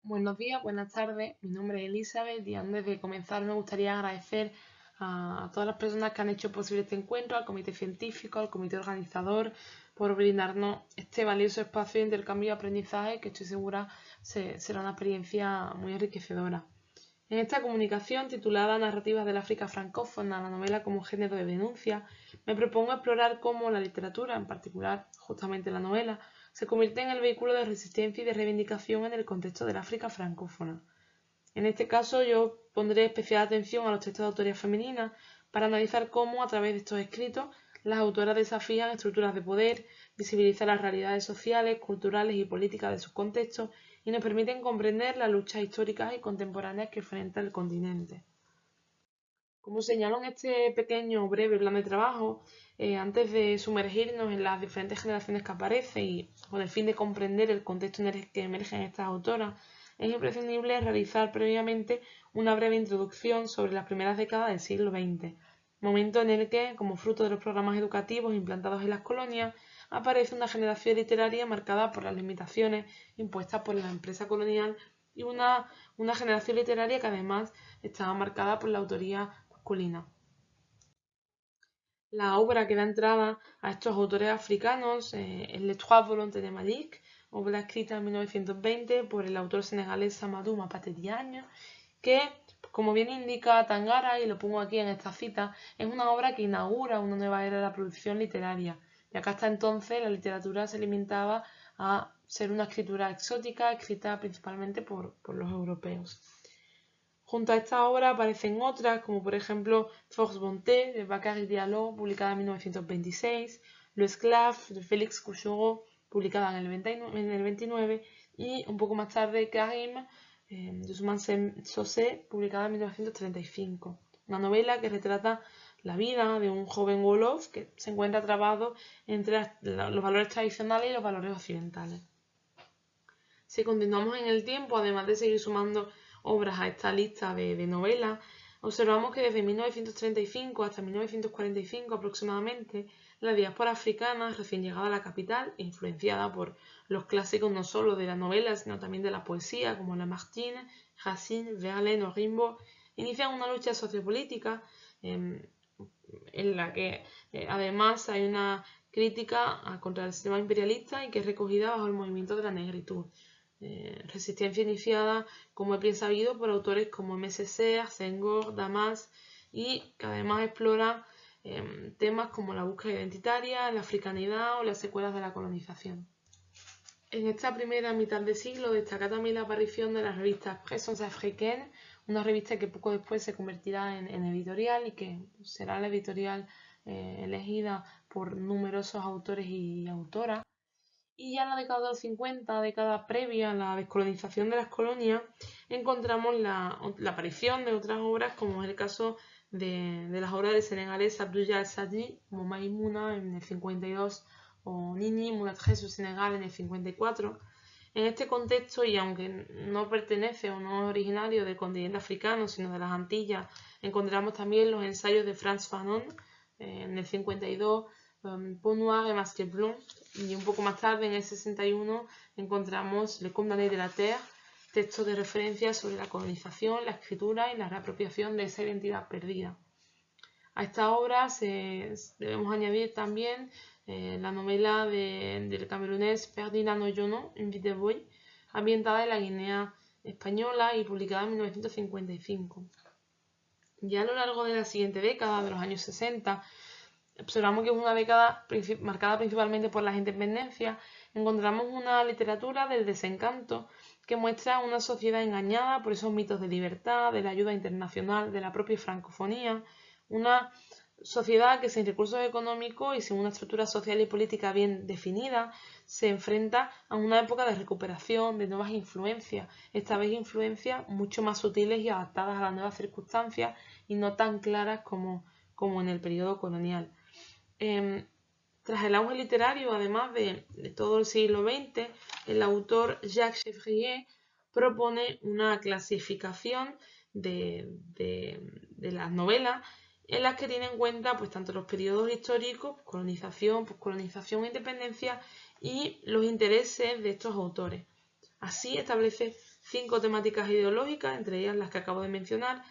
Buenos días, buenas tardes. Mi nombre es Elizabeth y antes de comenzar me gustaría agradecer a todas las personas que han hecho posible este encuentro, al comité científico, al comité organizador, por brindarnos este valioso espacio de intercambio y aprendizaje que estoy segura será una experiencia muy enriquecedora. En esta comunicación titulada Narrativas del África francófona, la novela como género de denuncia, me propongo explorar cómo la literatura, en particular justamente la novela, se convierte en el vehículo de resistencia y de reivindicación en el contexto del África francófona. En este caso yo pondré especial atención a los textos de autoría femenina para analizar cómo a través de estos escritos las autoras desafían estructuras de poder, visibilizan las realidades sociales, culturales y políticas de sus contextos y nos permiten comprender las luchas históricas y contemporáneas que enfrenta el continente. Como señalo en este pequeño breve plan de trabajo, antes de sumergirnos en las diferentes generaciones que aparecen y con el fin de comprender el contexto en el que emergen estas autoras, es imprescindible realizar previamente una breve introducción sobre las primeras décadas del siglo XX, momento en el que, como fruto de los programas educativos implantados en las colonias, aparece una generación literaria marcada por las limitaciones impuestas por la empresa colonial y una generación literaria que además estaba marcada por la autoría masculina. La obra que da entrada a estos autores africanos es Les Trois Volontés de Malik, obra escrita en 1920 por el autor senegalés Amadou Mapate Diagne, que, como bien indica Tangara, y lo pongo aquí en esta cita, es una obra que inaugura una nueva era de la producción literaria, ya que hasta entonces la literatura se limitaba a ser una escritura exótica, escrita principalmente por los europeos. Junto a esta obra aparecen otras, como por ejemplo Force Bonté, de Bakary Diallo, publicada en 1926, Le Esclave, de Félix Couchereau, publicada en el 29, y un poco más tarde Karim, de Ousmane Socé, publicada en 1935. Una novela que retrata la vida de un joven wolof que se encuentra atrapado entre los valores tradicionales y los valores occidentales. Si continuamos en el tiempo, además de seguir sumando obras a esta lista de novelas, observamos que desde 1935 hasta 1945 aproximadamente, la diáspora africana recién llegada a la capital, influenciada por los clásicos no solo de la novela, sino también de la poesía, como Lamartine, Racine, Verlaine o Rimbaud, inician una lucha sociopolítica en la que además hay una crítica contra el sistema imperialista y que es recogida bajo el movimiento de la negritud. Resistencia iniciada, como es bien sabido, por autores como MSC, Senghor, Damas, y que además explora temas como la búsqueda identitaria, la africanidad o las secuelas de la colonización. En esta primera mitad de siglo destaca también la aparición de la revista Présence Africaine, una revista que poco después se convertirá en editorial y que será la editorial elegida por numerosos autores y autoras. Y ya en la década de los 50, década previa a la descolonización de las colonias, encontramos la aparición de otras obras, como es el caso de las obras del senegalés Abdoulaye Al-Sadi, como Maïmouna en el 52 o Nini Moulatresse du Senegal en el 54. En este contexto, y aunque no pertenece o no es originario del continente africano, sino de las Antillas, encontramos también los ensayos de Frantz Fanon en el 52, Peau Noire et Masque Blanc, y un poco más tarde, en el 61, encontramos Le Condamné de la Terre, textos de referencia sobre la colonización, la escritura y la reapropiación de esa identidad perdida. A esta obra debemos añadir también la novela del camerunés Ferdinand Oyono, Une vie de boy, ambientada en la Guinea española y publicada en 1955. Ya a lo largo de la siguiente década, de los años 60, observamos que es una década marcada principalmente por las independencias. Encontramos una literatura del desencanto que muestra una sociedad engañada por esos mitos de libertad, de la ayuda internacional, de la propia francofonía, una sociedad que sin recursos económicos y sin una estructura social y política bien definida se enfrenta a una época de recuperación, de nuevas influencias, esta vez influencias mucho más sutiles y adaptadas a las nuevas circunstancias y no tan claras como en el periodo colonial. Tras el auge literario, además de todo el siglo XX, el autor Jacques Chevrier propone una clasificación de las novelas en las que tiene en cuenta pues, tanto los periodos históricos, colonización, poscolonización e independencia, y los intereses de estos autores. Así establece 5 temáticas ideológicas, entre ellas las que acabo de mencionar.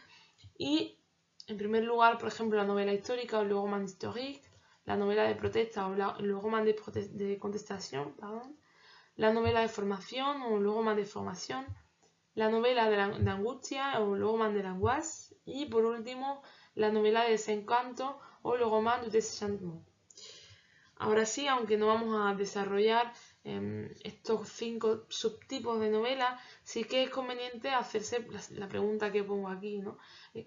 Y en primer lugar, por ejemplo, la novela histórica o le roman historique, la novela de protesta o le roman de contestación, pardon, la novela de formación o le roman de formación, la novela de angustia o le roman de l'angoisse y por último la novela de desencanto o le roman du désenchantement. Ahora sí, aunque no vamos a desarrollar estos 5 subtipos de novela, sí que es conveniente hacerse la pregunta que pongo aquí, ¿no?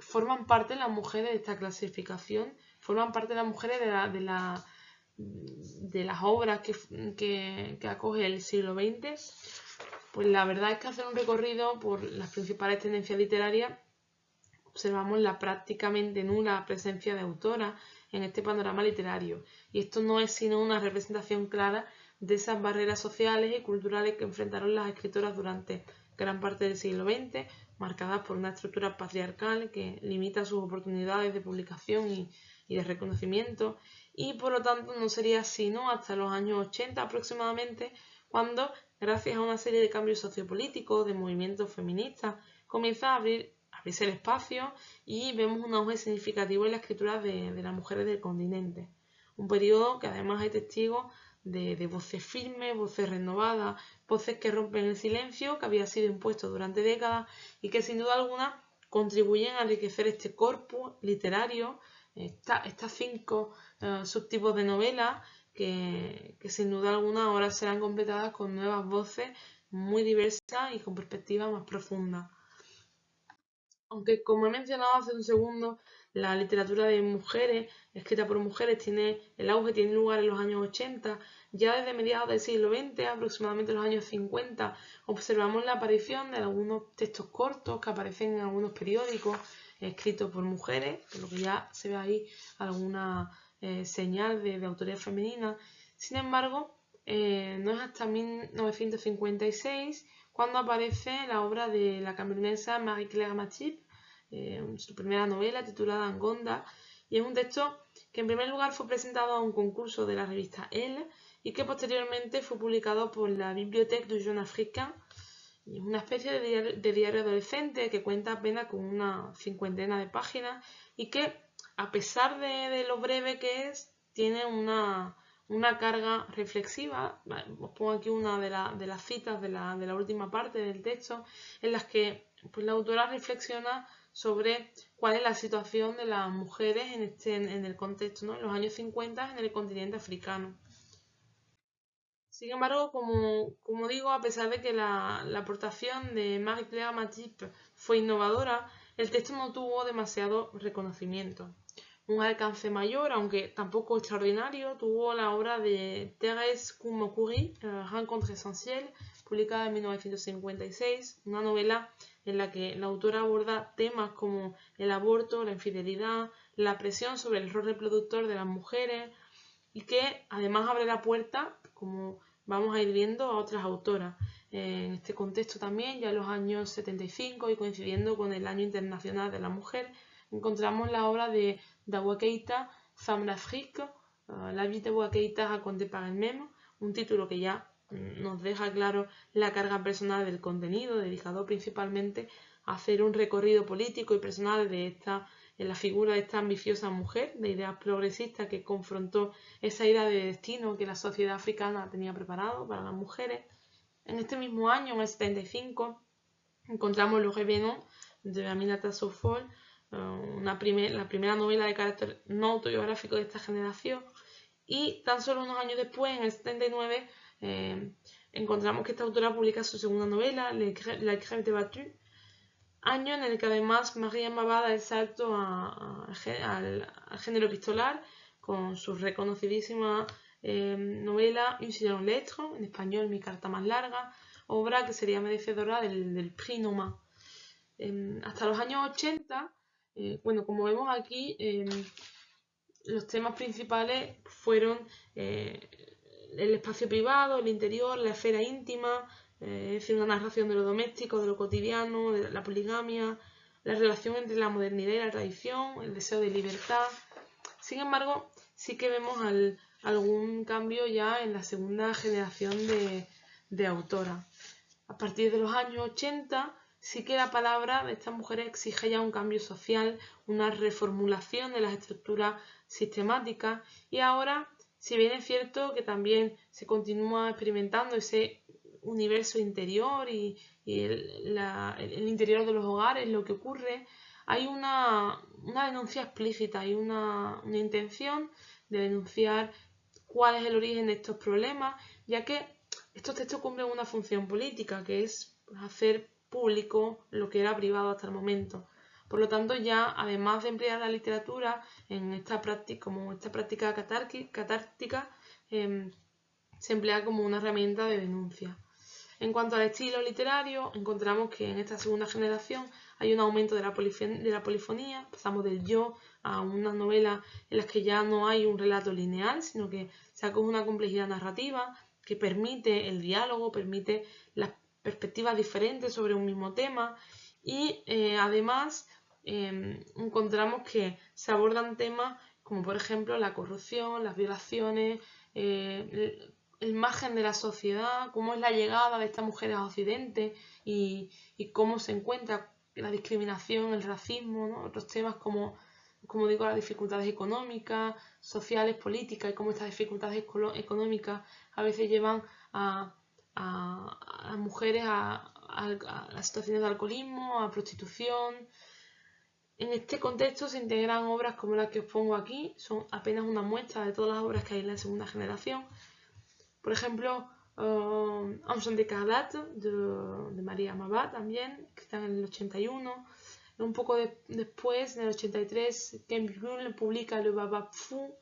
¿Forman parte las mujeres de esta clasificación? ¿Forman parte las mujeres de las obras que acoge el siglo XX? Pues la verdad es que hacer un recorrido por las principales tendencias literarias observamos la prácticamente nula presencia de autoras en este panorama literario. Y esto no es sino una representación clara de esas barreras sociales y culturales que enfrentaron las escritoras durante gran parte del siglo XX, marcadas por una estructura patriarcal que limita sus oportunidades de publicación y de reconocimiento, y por lo tanto no sería sino hasta los años 80 aproximadamente cuando, gracias a una serie de cambios sociopolíticos, de movimientos feministas, comienza a abrirse el espacio y vemos un auge significativo en la escritura de las mujeres del continente. Un periodo que además hay testigos de voces firmes, voces renovadas, voces que rompen el silencio que había sido impuesto durante décadas y que sin duda alguna contribuyen a enriquecer este corpus literario, estas 5 subtipos de novelas que sin duda alguna ahora serán completadas con nuevas voces muy diversas y con perspectivas más profundas. Aunque, como he mencionado hace un segundo, la literatura de mujeres, escrita por mujeres, el auge tiene lugar en los años 80, ya desde mediados del siglo XX, aproximadamente los años 50, observamos la aparición de algunos textos cortos que aparecen en algunos periódicos escritos por mujeres, por lo que ya se ve ahí alguna señal de autoría femenina. Sin embargo, no es hasta 1956 cuando aparece la obra de la camerunesa Marie-Claire Mathieu, su primera novela titulada Angonda, y es un texto que en primer lugar fue presentado a un concurso de la revista Elle y que posteriormente fue publicado por la Bibliothèque du Jeune Africain, y es una especie de diario adolescente que cuenta apenas con una 50 de páginas y que, a pesar de lo breve que es, tiene una carga reflexiva. Os pongo aquí una de las citas de la última parte del texto, en las que pues, la autora reflexiona sobre cuál es la situación de las mujeres en el contexto, ¿no? En los años 50 en el continente africano. Sin embargo, como digo, a pesar de que la aportación de Marie-Claire Mathieu fue innovadora, el texto no tuvo demasiado reconocimiento. Un alcance mayor, aunque tampoco extraordinario, tuvo la obra de Thérèse Koumoukouri, Rencontre Essentielle, publicada en 1956, una novela en la que la autora aborda temas como el aborto, la infidelidad, la presión sobre el rol reproductor de las mujeres y que además abre la puerta, como vamos a ir viendo, a otras autoras. En este contexto también, ya en los años 75 y coincidiendo con el Año Internacional de la Mujer, encontramos la obra de Dawa Keita, Femme d'Afrique, La vie de Dawa Keita racontée par elle-même, un título que ya nos deja claro la carga personal del contenido, dedicado principalmente a hacer un recorrido político y personal en la figura de esta ambiciosa mujer de ideas progresistas que confrontó esa idea de destino que la sociedad africana tenía preparado para las mujeres. En este mismo año, en el 75, encontramos Le Revenant de Aminata Sophol, la primera novela de carácter no autobiográfico de esta generación, y tan solo unos años después, en el 79, encontramos que esta autora publica su segunda novela, La Crème de Battu, año en el que además Marie Mabá da el salto al género epistolar con su reconocidísima novela Un signon lettre, en español Mi carta más larga, obra que sería merecedora del Prix Noma. Hasta los años 80, bueno, como vemos aquí, los temas principales fueron el espacio privado, el interior, la esfera íntima, es decir, una narración de lo doméstico, de lo cotidiano, de la poligamia, la relación entre la modernidad y la tradición, el deseo de libertad. Sin embargo, sí que vemos algún cambio ya en la segunda generación de autoras. a partir de los años 80 sí que la palabra de estas mujeres exige ya un cambio social, una reformulación de las estructuras sistemáticas y ahora, si bien es cierto que también se continúa experimentando ese universo interior y el interior de los hogares, lo que ocurre, hay una denuncia explícita, hay una intención de denunciar cuál es el origen de estos problemas, ya que estos textos cumplen una función política, que es hacer público lo que era privado hasta el momento. Por lo tanto, ya además de emplear la literatura en esta práctica, como esta práctica catártica, se emplea como una herramienta de denuncia. En cuanto al estilo literario, encontramos que en esta segunda generación hay un aumento de la polifonía, pasamos del yo a una novela en la que ya no hay un relato lineal, sino que se acoge una complejidad narrativa que permite el diálogo, permite las perspectivas diferentes sobre un mismo tema y además encontramos que se abordan temas como por ejemplo la corrupción, las violaciones, el margen de la sociedad, cómo es la llegada de estas mujeres a Occidente y cómo se encuentra la discriminación, el racismo, ¿no? Otros temas como digo, las dificultades económicas, sociales, políticas y cómo estas dificultades económicas a veces llevan a las mujeres a las situaciones de alcoholismo, a prostitución. En este contexto se integran obras como las que os pongo aquí, son apenas una muestra de todas las obras que hay en la segunda generación. Por ejemplo, Enchanté Écarlate de María Mabá también, que está en el 81. Un poco después, en el 83, Ken Brûle publica Le Baba Fou.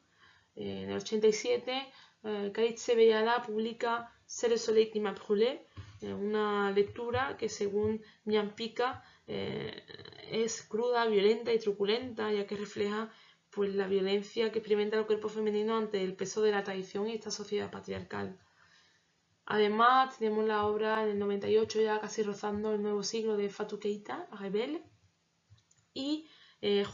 En el 87, Khalid Beyala publica C'est le soleil qui m'a brûlé, una lectura que según Nyampica es cruda, violenta y truculenta, ya que refleja pues, la violencia que experimenta el cuerpo femenino ante el peso de la tradición y esta sociedad patriarcal. Además, tenemos la obra del 98, ya casi rozando el nuevo siglo, de Fatou Keita, Rebelle, y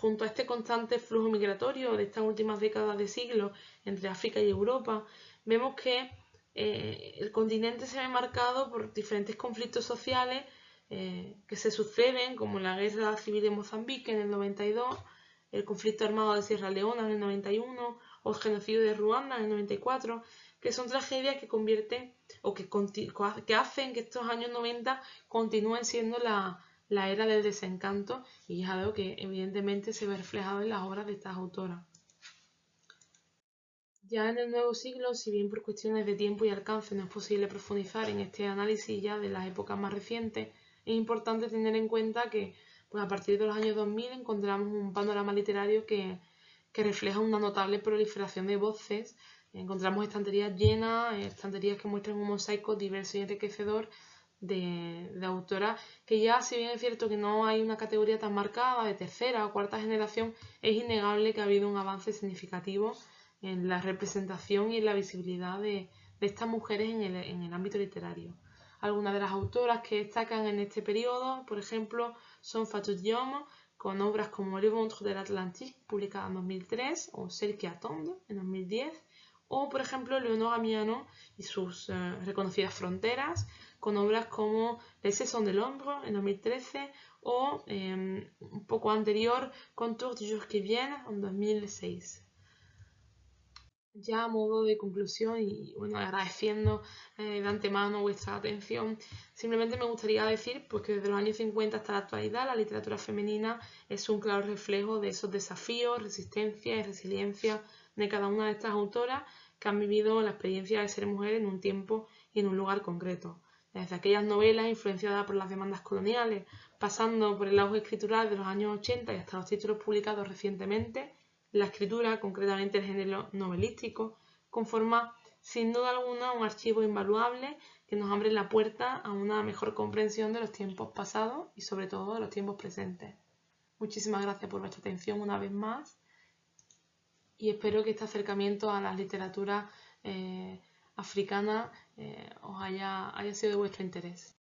junto a este constante flujo migratorio de estas últimas décadas de siglo entre África y Europa, vemos que el continente se ve marcado por diferentes conflictos sociales que se suceden, como la guerra civil de Mozambique en el 92, el conflicto armado de Sierra Leona en el 91 o el genocidio de Ruanda en el 94, que son tragedias que convierten o que hacen que estos años 90 continúen siendo la era del desencanto y es algo que evidentemente se ve reflejado en las obras de estas autoras. Ya en el nuevo siglo, si bien por cuestiones de tiempo y alcance no es posible profundizar en este análisis ya de las épocas más recientes, es importante tener en cuenta que pues a partir de los años 2000 encontramos un panorama literario que refleja una notable proliferación de voces. Encontramos estanterías llenas, estanterías que muestran un mosaico diverso y enriquecedor de autoras que ya, si bien es cierto que no hay una categoría tan marcada de tercera o cuarta generación, es innegable que ha habido un avance significativo en la representación y en la visibilidad de estas mujeres en el ámbito literario. Algunas de las autoras que destacan en este periodo, por ejemplo, son Fatou Diome, con obras como Le Ventre de l'Atlantique, publicada en 2003, o Celle qui attend, en 2010, o, por ejemplo, Leonora Miano y sus reconocidas fronteras, con obras como Les Saisons de l'Ombre, en 2013, o un poco anterior, Contours du jour qui vient, en 2006. Ya a modo de conclusión y bueno, agradeciendo de antemano vuestra atención, simplemente me gustaría decir pues, que desde los años 50 hasta la actualidad la literatura femenina es un claro reflejo de esos desafíos, resistencia y resiliencia de cada una de estas autoras que han vivido la experiencia de ser mujer en un tiempo y en un lugar concreto. Desde aquellas novelas influenciadas por las demandas coloniales, pasando por el auge escritural de los años 80 y hasta los títulos publicados recientemente, la escritura, concretamente el género novelístico, conforma sin duda alguna un archivo invaluable que nos abre la puerta a una mejor comprensión de los tiempos pasados y sobre todo de los tiempos presentes. Muchísimas gracias por vuestra atención una vez más y espero que este acercamiento a la literatura africana os haya sido de vuestro interés.